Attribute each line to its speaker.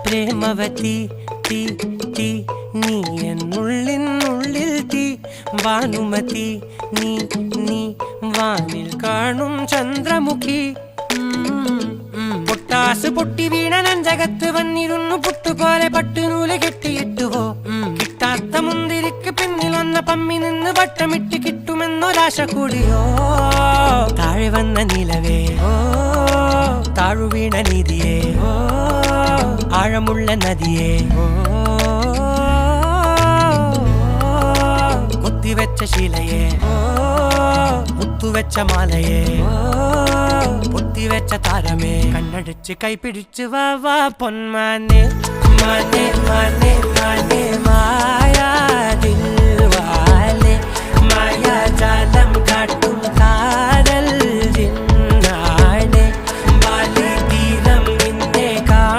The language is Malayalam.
Speaker 1: പ്രേമവതി തീ തീ നീ എന്നുള്ളിൽ തീ ഭാനുമതി നീ നീ വാനിൽ കാണും ചന്ദ്രമുഖി പൊട്ടാസ് പൊട്ടി വീണ നഞ്ചകത്ത് വന്നിരുന്നു പുട്ടുപോലെ പട്ടുനൂല് കെട്ടിയിട്ടുവോ കിട്ടാത്ത മുന്തിരിക്ക് പിന്നിൽ വന്ന പമ്മി നിന്ന് വട്ടമിട്ട് കിട്ടുമെന്നൊരാശ കൂടിയോ താഴെ വന്ന നിലവേ ഓ താഴുവീണ നിധിയേ ഓ ആഴമുള്ള നദിയേ ഓ കൊത്തിവെച്ച ശിലയേ ഓ മുത്തുവെച്ച മാലയേ ഓ പൊത്തിവെച്ച താരമേ കണ്ണടിച്ച് കൈപിടിച്ച് വാ വാ പൊന്മാനെ മാനേ മാനേ മാനേ മായ